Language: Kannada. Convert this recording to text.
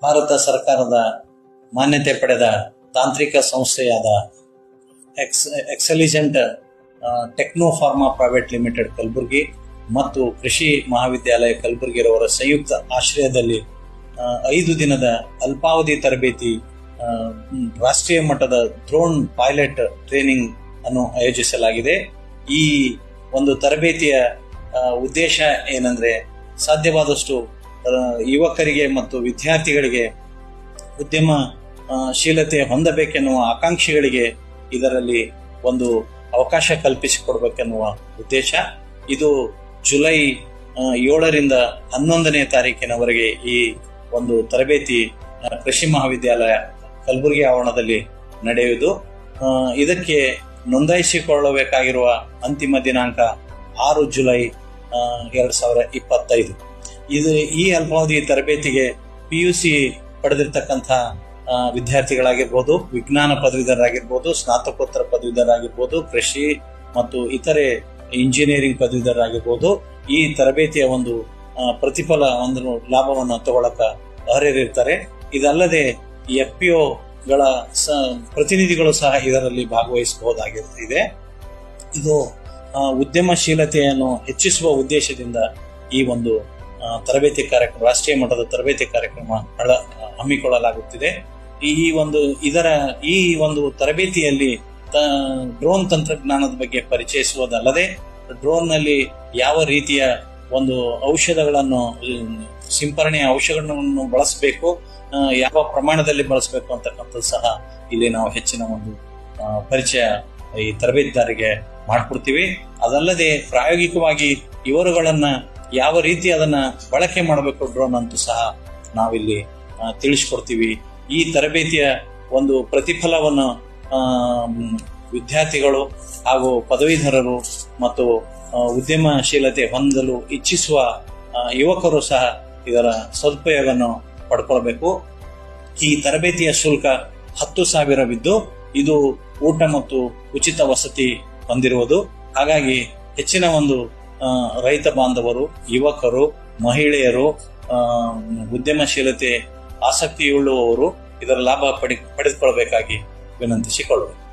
ಭಾರತ ಸರ್ಕಾರದ ಮಾನ್ಯತೆ ಪಡೆದ ತಾಂತ್ರಿಕ ಸಂಸ್ಥೆಯಾದ Excelligent techno pharma private limited Kalaburagi ಮತ್ತು ಕೃಷಿ ಮಹಾವಿದ್ಯಾಲಯ ಕಲಬುರಗಿರವರ ಸಂಯುಕ್ತ ಆಶ್ರಯದಲ್ಲಿ 5 ದಿನದ ಅಲ್ಪಾವಧಿ ತರಬೇತಿ ರಾಷ್ಟ್ರೀಯ ಮಟ್ಟದ ಡ್ರೋನ್ ಪೈಲಟ್ ಟ್ರೈನಿಂಗ್ ಅನ್ನು ಆಯೋಜಿಸಲಾಗಿದೆ. ಈ ಒಂದು ತರಬೇತಿಯ ಉದ್ದೇಶ ಏನಂದ್ರೆ, ಸಾಧ್ಯವಾದಷ್ಟು ಯುವಕರಿಗೆ ಮತ್ತು ವಿದ್ಯಾರ್ಥಿಗಳಿಗೆ ಉದ್ಯಮಶೀಲತೆ ಹೊಂದಬೇಕೆನ್ನುವ ಆಕಾಂಕ್ಷಿಗಳಿಗೆ ಇದರಲ್ಲಿ ಒಂದು ಅವಕಾಶ ಕಲ್ಪಿಸಿಕೊಡ್ಬೇಕೆನ್ನುವ ಉದ್ದೇಶ. ಇದು ಜುಲೈ 7ರಿಂದ 11ನೇ ತಾರೀಕಿನವರೆಗೆ ಈ ಒಂದು ತರಬೇತಿ ಕೃಷಿ ಮಹಾವಿದ್ಯಾಲಯ ಕಲಬುರಗಿ ಆವರಣದಲ್ಲಿ ನಡೆಯುವುದು. ಇದಕ್ಕೆ ನೋಂದಾಯಿಸಿಕೊಳ್ಳಬೇಕಾಗಿರುವ ಅಂತಿಮ ದಿನಾಂಕ 6 ಜುಲೈ 2025. ಈ ಅಲ್ಪಾವಧಿ ತರಬೇತಿಗೆ PUC ಪಡೆದಿರ್ತಕ್ಕಂಥ ವಿದ್ಯಾರ್ಥಿಗಳಾಗಿರ್ಬೋದು, ವಿಜ್ಞಾನ ಪದವೀಧರರಾಗಿರ್ಬೋದು, ಸ್ನಾತಕೋತ್ತರ ಪದವೀಧರರಾಗಿರ್ಬೋದು, ಕೃಷಿ ಮತ್ತು ಇತರೆ ಇಂಜಿನಿಯರಿಂಗ್ ಪದವೀಧರರಾಗಿರ್ಬೋದು, ಈ ತರಬೇತಿಯ ಒಂದು ಪ್ರತಿಫಲ ಒಂದು ಲಾಭವನ್ನು ತಗೊಳ್ಳಕ ಅರ್ಹರಿರ್ತಾರೆ. ಇದಲ್ಲದೆ FPOಗಳ ಪ್ರತಿನಿಧಿಗಳು ಸಹ ಇದರಲ್ಲಿ ಭಾಗವಹಿಸಬಹುದಾಗಿದೆ. ಇದು ಉದ್ಯಮಶೀಲತೆಯನ್ನು ಹೆಚ್ಚಿಸುವ ಉದ್ದೇಶದಿಂದ ಈ ಒಂದು ತರಬೇತಿ ಕಾರ್ಯಕ್ರಮ, ರಾಷ್ಟ್ರೀಯ ಮಟ್ಟದ ತರಬೇತಿ ಕಾರ್ಯಕ್ರಮ ಹಮ್ಮಿಕೊಳ್ಳಲಾಗುತ್ತಿದೆ. ಈ ಒಂದು ತರಬೇತಿಯಲ್ಲಿ ಡ್ರೋನ್ ತಂತ್ರಜ್ಞಾನದ ಬಗ್ಗೆ ಪರಿಚಯಿಸುವುದಲ್ಲದೆ, ಡ್ರೋನ್ ನಲ್ಲಿ ಯಾವ ರೀತಿಯ ಒಂದು ಔಷಧಗಳನ್ನು ಸಿಂಪರಣೆಯ ಔಷಧಗಳನ್ನು ಬಳಸಬೇಕು, ಯಾವ ಪ್ರಮಾಣದಲ್ಲಿ ಬಳಸಬೇಕು ಅಂತಕ್ಕಂಥದ್ದು ಸಹ ಇಲ್ಲಿ ನಾವು ಹೆಚ್ಚಿನ ಒಂದು ಪರಿಚಯ ಈ ತರಬೇತಿದಾರರಿಗೆ ಮಾಡಿಕೊಡ್ತೀವಿ. ಅದಲ್ಲದೆ ಪ್ರಾಯೋಗಿಕವಾಗಿ ಇವರುಗಳನ್ನ ಯಾವ ರೀತಿ ಅದನ್ನ ಬಳಕೆ ಮಾಡಬೇಕು ಡ್ರೋನ್ ಅಂತೂ ಸಹ ನಾವಿಲ್ಲಿ ತಿಳಿಸ್ಕೊಡ್ತೀವಿ. ಈ ತರಬೇತಿಯ ಒಂದು ಪ್ರತಿಫಲವನ್ನು ವಿದ್ಯಾರ್ಥಿಗಳು ಹಾಗೂ ಪದವೀಧರರು ಮತ್ತು ಉದ್ಯಮಶೀಲತೆ ಹೊಂದಲು ಇಚ್ಛಿಸುವ ಯುವಕರು ಸಹ ಇದರ ಸದುಪಯೋಗವನ್ನು ಪಡ್ಕೊಳ್ಬೇಕು. ಈ ತರಬೇತಿಯ ಶುಲ್ಕ 10,000ವಿದ್ದು ಇದು ಊಟ ಮತ್ತು ಉಚಿತ ವಸತಿ ಹೊಂದಿರುವುದು. ಹಾಗಾಗಿ ಹೆಚ್ಚಿನ ಒಂದು ರೈತ ಬಾಂಧವರು, ಯುವಕರು, ಮಹಿಳೆಯರು, ಉದ್ಯಮಶೀಲತೆ ಆಸಕ್ತಿಯುಳ್ಳವರು ಇದರ ಲಾಭ ಪಡೆದುಕೊಳ್ಳಬೇಕಾಗಿ ವಿನಂತಿಸಿಕೊಳ್ಳಬೇಕು.